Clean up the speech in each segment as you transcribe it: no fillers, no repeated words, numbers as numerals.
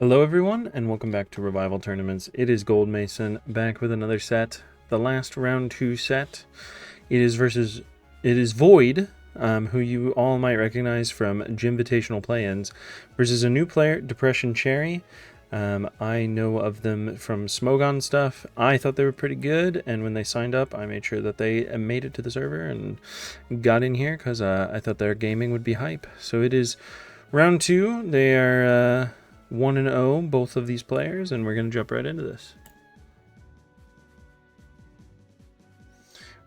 Hello everyone, and welcome back to Revival Tournaments. It is Gold Mason, back with another set. The last round 2 set. It is Void, who you all might recognize from Gymvitational play-ins, versus a new player, Depression Cherry. I know of them from Smogon stuff. I thought they were pretty good, and when they signed up, I made sure that they made it to the server and got in here, because I thought their gaming would be hype. So it is round 2. They are 1-0, both of these players, and we're going to jump right into this.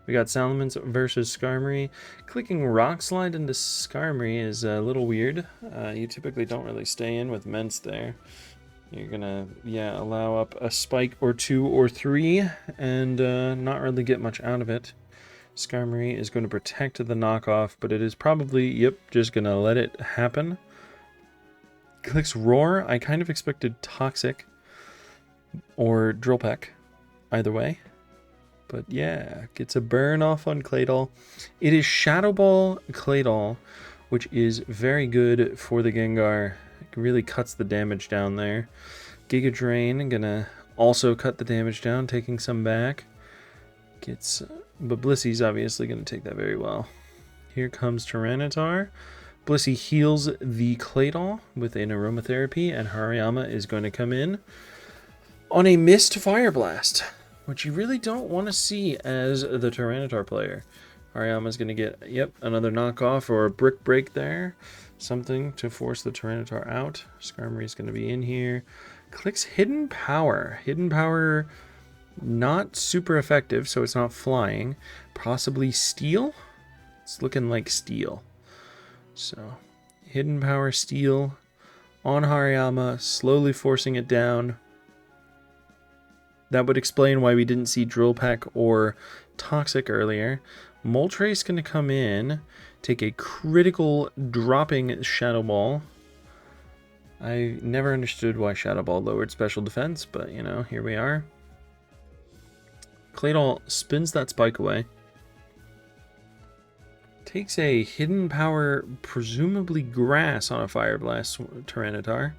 We got Salamence versus Skarmory. Clicking Rock Slide into Skarmory is a little weird. You typically don't really stay in with Mence there. You're going to, allow up a spike or 2 or 3 and not really get much out of it. Skarmory is going to protect the knockoff, but it is probably, just going to let it happen. Clicks Roar. I kind of expected Toxic or Drill Peck, either way. But yeah, gets a burn off on Claydol. It is Shadow Ball Claydol, which is very good for the Gengar. It really cuts the damage down there. Giga Drain, gonna also cut the damage down, taking some back. But Blissy's obviously gonna take that very well. Here comes Tyranitar. Blissey heals the Claydol with an Aromatherapy, and Hariyama is going to come in on a missed Fire Blast, which you really don't want to see as the Tyranitar player. Hariyama's going to get, another knockoff or a Brick Break there. Something to force the Tyranitar out. Skarmory's going to be in here. Clicks Hidden Power. Hidden Power, not super effective, so it's not flying. Possibly Steel? It's looking like Steel. So, Hidden Power Steel on Hariyama, slowly forcing it down. That would explain why we didn't see Drill Peck or Toxic earlier. Moltres going to come in, take a critical dropping Shadow Ball. I never understood why Shadow Ball lowered special defense, but here we are. Claydol spins that spike away. Takes a Hidden Power, presumably Grass, on a Fire Blast Tyranitar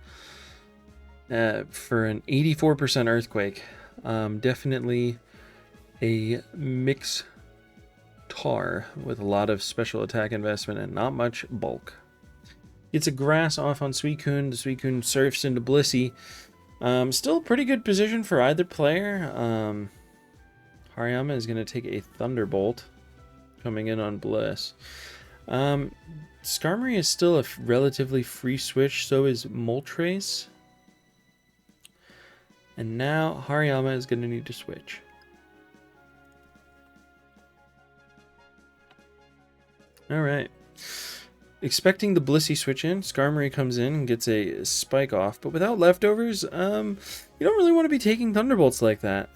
for an 84% Earthquake. Definitely a mix tar with a lot of special attack investment and not much bulk. Gets a Grass off on Suicune. The Suicune surfs into Blissey. Still pretty good position for either player. Hariyama is going to take a Thunderbolt coming in on Bliss. Skarmory is still a relatively free switch, so is Moltres. And now Hariyama is going to need to switch. Alright. Expecting the Blissey switch in, Skarmory comes in and gets a spike off, but without leftovers, you don't really want to be taking Thunderbolts like that.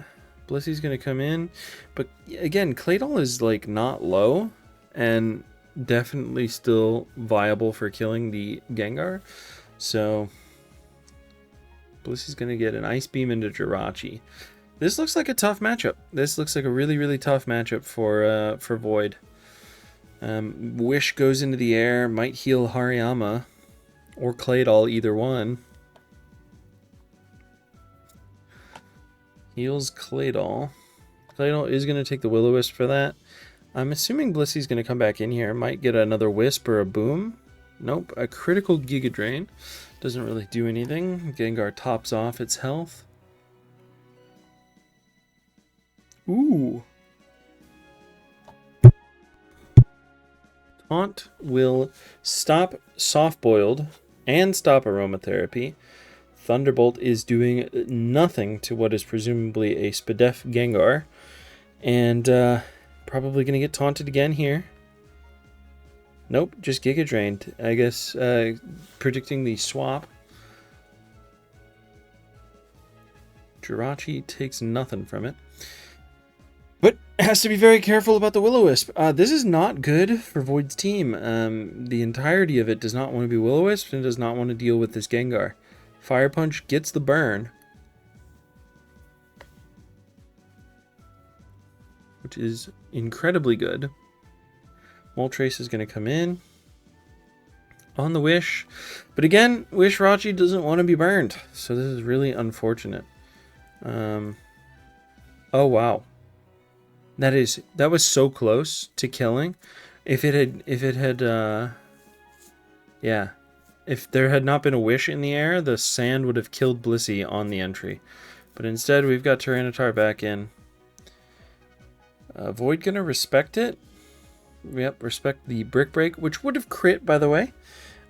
Blissey's going to come in, but again, Claydol is like not low and definitely still viable for killing the Gengar. So Blissey's going to get an Ice Beam into Jirachi. This looks like a tough matchup. This looks like a really, really tough matchup for Void. Wish goes into the air, might heal Hariyama or Claydol, either one. Heals Claydol. Claydol is going to take the Will-O-Wisp for that. I'm assuming Blissey's going to come back in here. Might get another Wisp or a Boom. Nope. A critical Giga Drain. Doesn't really do anything. Gengar tops off its health. Ooh. Taunt will stop Soft Boiled and stop Aromatherapy. Thunderbolt is doing nothing to what is presumably a Spadef Gengar. And probably going to get taunted again here. Nope, just Giga Drained. I guess predicting the swap. Jirachi takes nothing from it. But has to be very careful about the Will-O-Wisp. This is not good for Void's team. The entirety of it does not want to be Will-O-Wisp and does not want to deal with this Gengar. Fire Punch gets the burn, which is incredibly good. Moltres is going to come in. on the Wish. But again, Wishrachi doesn't want to be burned. So this is really unfortunate. Oh, wow. That was so close to killing. If there had not been a Wish in the air, the sand would have killed Blissey on the entry. But instead, we've got Tyranitar back in. Void gonna respect it. Yep, respect the Brick Break, which would have crit, by the way.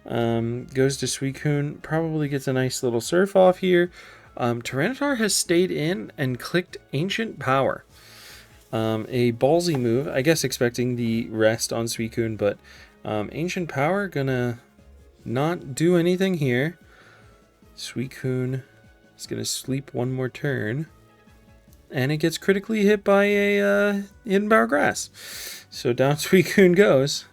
Goes to Suicune, probably gets a nice little surf off here. Tyranitar has stayed in and clicked Ancient Power. A ballsy move, I guess expecting the rest on Suicune, but Ancient Power gonna not do anything here. Suicune is gonna sleep one more turn. And it gets critically hit by a Hidden Power Grass. So down Suicune goes.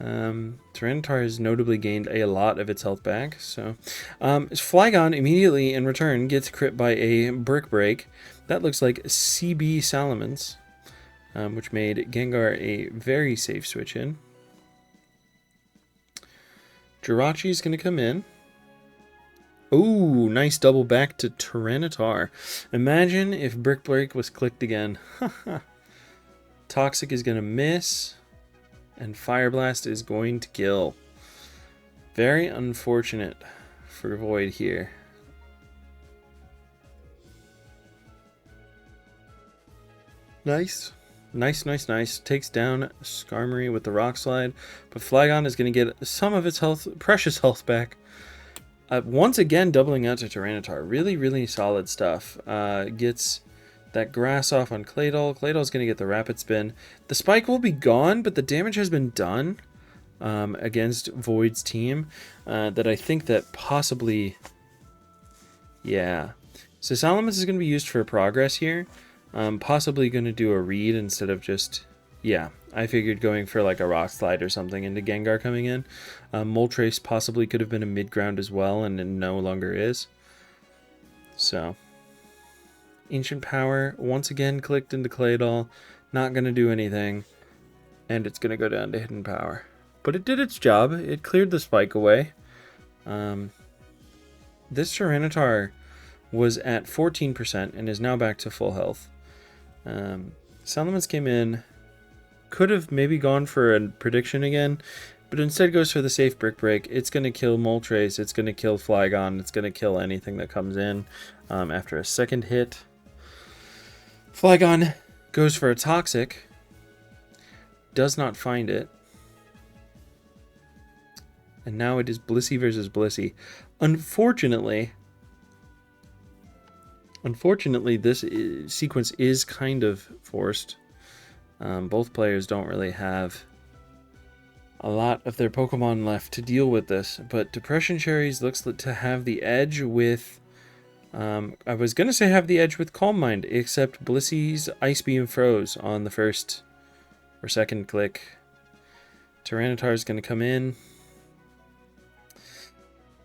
Tyranitar has notably gained a lot of its health back. So Flygon immediately in return gets crit by a Brick Break. That looks like CB Salamence, which made Gengar a very safe switch in. Jirachi is going to come in. Ooh, nice double back to Tyranitar. Imagine if Brick Break was clicked again. Toxic is going to miss. And Fire Blast is going to kill. Very unfortunate for Void here. Nice. Nice. Takes down Skarmory with the Rock Slide. But Flygon is going to get some of its health, precious health back. Once again, doubling out to Tyranitar. Really solid stuff. Gets that grass off on Claydol. Claydol's going to get the Rapid Spin. The Spike will be gone, but the damage has been done against Void's team. That I think that possibly... Yeah. So Salamence is going to be used for progress here. Possibly going to do a read instead of just... Yeah, I figured going for like a Rock Slide or something into Gengar coming in. Moltres possibly could have been a mid-ground as well, and it no longer is. So, Ancient Power, once again clicked into Claydol. Not going to do anything. And it's going to go down to Hidden Power. But it did its job. It cleared the Spike away. This Tyranitar was at 14% and is now back to full health. Salamence came in... Could have maybe gone for a prediction again, but instead goes for the safe Brick Break. It's going to kill Moltres, it's going to kill Flygon, it's going to kill anything that comes in after a second hit. Flygon goes for a Toxic, does not find it, and now it is Blissey versus Blissey. Unfortunately, this sequence is kind of forced. Both players don't really have a lot of their Pokemon left to deal with this, but Depression Cherries looks to have the edge with... I was going to say have the edge with Calm Mind, except Blissey's Ice Beam froze on the first or second click. Tyranitar is going to come in.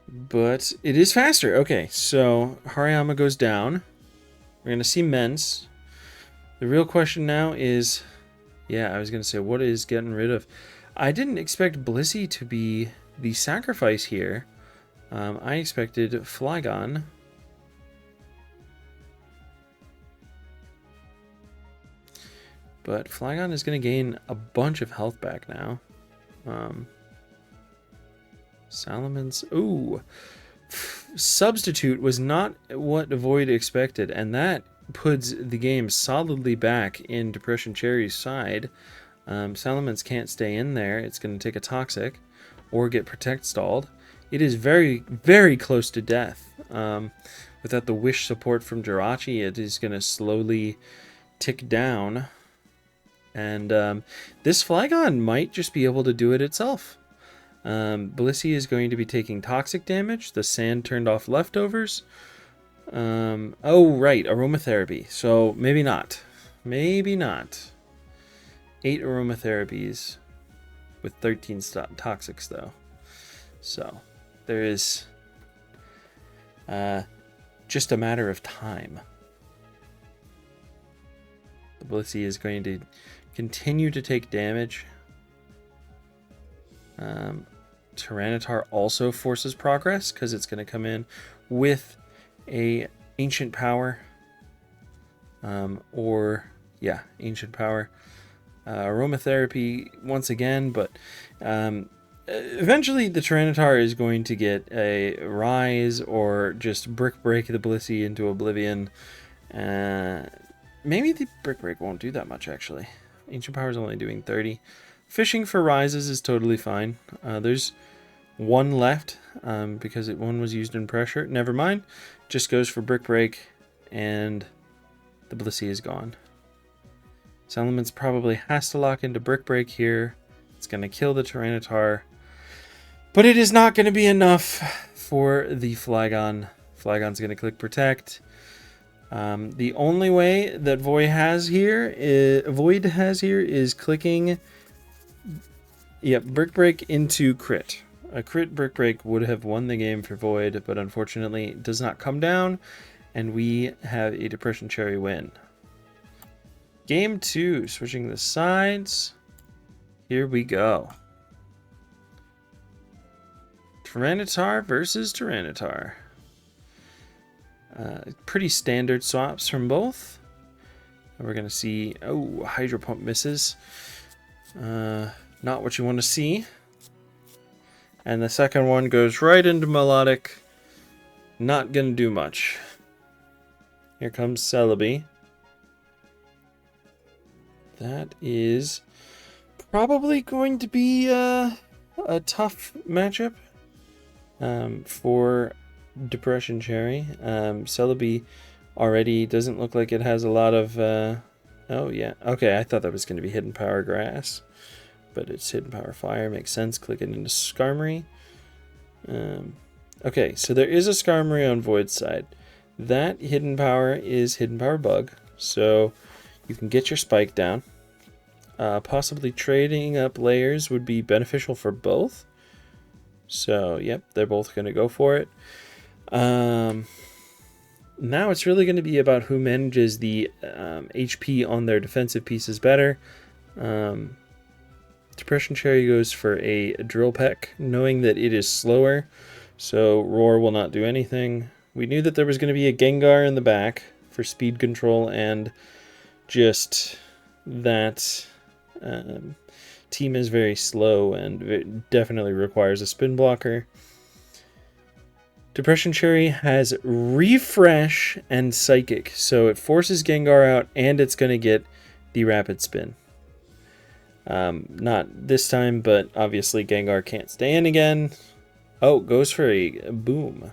But it is faster. Okay, so Hariyama goes down. We're going to see Mence. The real question now is... Yeah, I was going to say, what is getting rid of... I didn't expect Blissey to be the sacrifice here. I expected Flygon. But Flygon is going to gain a bunch of health back now. Salamence... Ooh! Substitute was not what Void expected, and that puts the game solidly back in Depression Cherry's side. Salamence can't stay in there. It's going to take a Toxic or get Protect stalled. It is very close to death. Without the Wish support from Jirachi, it is going to slowly tick down. And this Flygon might just be able to do it itself. Blissey is going to be taking Toxic damage. The sand turned off leftovers. Oh, right, aromatherapy. So maybe not. Maybe not. 8 aromatherapies with 13 toxics, though. So there is just a matter of time. The Blissey is going to continue to take damage. Tyranitar also forces progress because it's going to come in with a Ancient Power. Ancient Power. Aromatherapy once again, but eventually the Tyranitar is going to get a Rise or just Brick Break the Blissey into Oblivion. Maybe the Brick Break won't do that much, actually. Ancient Power is only doing 30. Fishing for Rises is totally fine. There's one left because one was used in Pressure. Never mind. Just goes for Brick Break, and the Blissey is gone. Salamence probably has to lock into Brick Break here. It's going to kill the Tyranitar. But it is not going to be enough for the Flygon. Flygon's going to click Protect. The only way that Void has here is clicking Brick Break into Crit. A Crit Brick Break would have won the game for Void, but unfortunately it does not come down, and we have a Depression Cherry win. Game 2, switching the sides. Here we go. Tyranitar versus Tyranitar. Pretty standard swaps from both. We're going to see... Oh, Hydro Pump misses. Not what you want to see. And the second one goes right into Melodic. Not going to do much. Here comes Celebi. That is probably going to be a tough matchup for Depression Cherry. Celebi already doesn't look like it has a lot of... oh, yeah. Okay, I thought that was going to be Hidden Power Grass. But it's Hidden Power Fire. Makes sense. Click it into Skarmory. Okay, so there is a Skarmory on Void's side. That Hidden Power is Hidden Power Bug. So you can get your Spike down. Possibly trading up layers would be beneficial for both. So, yep, they're both going to go for it. Now it's really going to be about who manages the HP on their defensive pieces better. Depression Cherry goes for a Drill Peck, knowing that it is slower, so Roar will not do anything. We knew that there was going to be a Gengar in the back for speed control, and just that team is very slow and it definitely requires a spin blocker. Depression Cherry has Refresh and Psychic, so it forces Gengar out and it's going to get the Rapid Spin. Not this time, but obviously Gengar can't stay in again. Oh, goes for a Boom.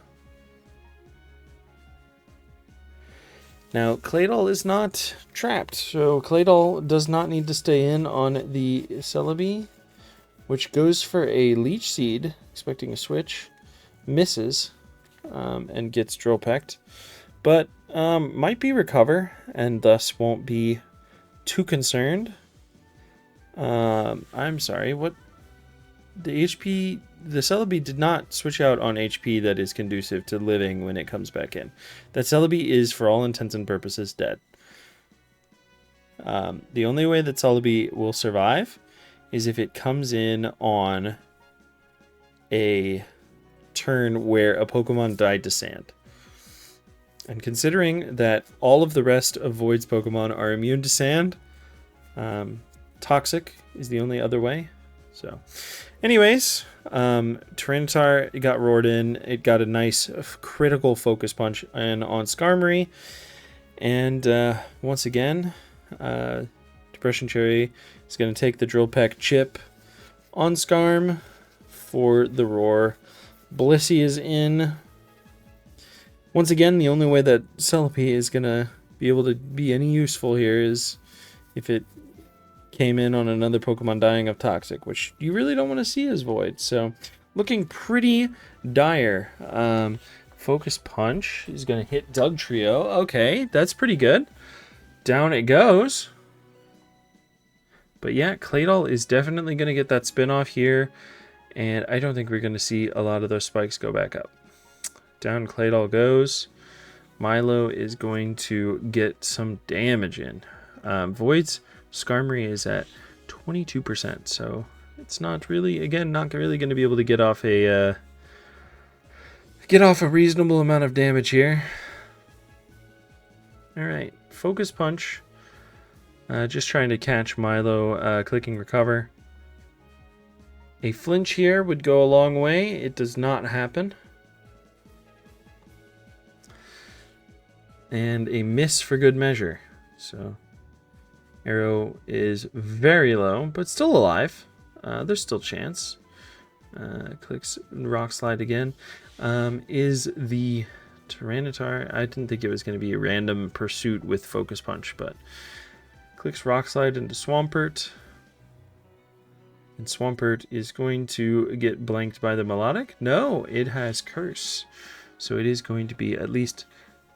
Now, Claydol is not trapped, so Claydol does not need to stay in on the Celebi, which goes for a Leech Seed, expecting a switch, misses, and gets Drill Pecked, but might be Recover, and thus won't be too concerned. I'm sorry, what? The HP... The Celebi did not switch out on HP that is conducive to living when it comes back in. That Celebi is, for all intents and purposes, dead. The only way that Celebi will survive is if it comes in on a turn where a Pokemon died to sand. And considering that all of the rest of Void's Pokemon are immune to sand, Toxic is the only other way. So, anyways, Tyranitar got roared in. It got a nice critical focus punch in on Skarmory. And once again, Depression Cherry is going to take the Drill Peck chip on Skarm for the roar. Blissey is in. Once again, the only way that Celebi is going to be able to be any useful here is if it came in on another Pokemon dying of Toxic, which you really don't want to see as Void. So, looking pretty dire. Focus Punch is going to hit Dugtrio. Okay, that's pretty good. Down it goes. But yeah, Claydol is definitely going to get that spin-off here, and I don't think we're going to see a lot of those spikes go back up. Down Claydol goes. Milo is going to get some damage in. Void's Skarmory is at 22%, so it's not really, again, not really going to be able to get off a reasonable amount of damage here. All right, Focus Punch. Just trying to catch Milo, clicking Recover. A flinch here would go a long way. It does not happen. And a miss for good measure. So Arrow is very low, but still alive. There's still chance. Clicks Rock Slide again. Is the Tyranitar... I didn't think it was going to be a random pursuit with Focus Punch, but clicks Rock Slide into Swampert. And Swampert is going to get blanked by the Melodic. No, it has Curse. So it is going to be at least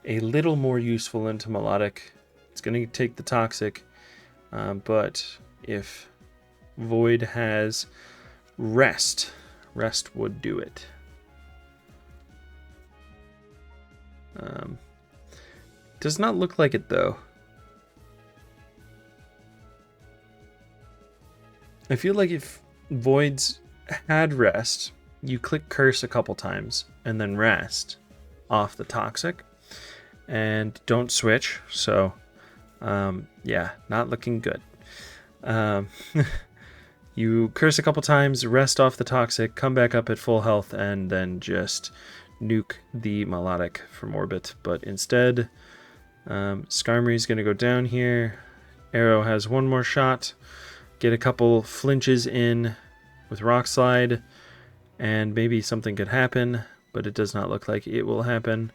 a little more useful into Melodic. It's going to take the Toxic. But if Void has Rest would do it. Does not look like it, though. I feel like if Voids had Rest, you click Curse a couple times and then Rest off the Toxic and don't switch. So, yeah, not looking good. You Curse a couple times, Rest off the Toxic, come back up at full health, and then just nuke the Melodic from orbit. But instead, Skarmory's going to go down here. Arrow has one more shot. Get a couple flinches in with Rock Slide, and maybe something could happen, but it does not look like it will happen.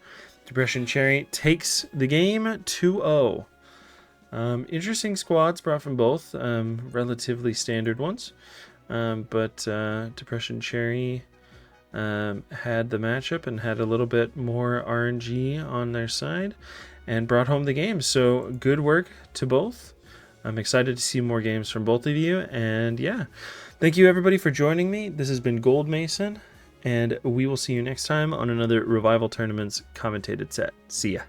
Depression Cherry takes the game 2-0. Interesting squads brought from both, relatively standard ones, but Depression Cherry had the matchup and had a little bit more RNG on their side and brought home the game. So good work to both. I'm excited to see more games from both of you, and yeah, thank you everybody for joining me. This has been Gold Mason, and we will see you next time on another Revival Tournaments commentated set. See ya.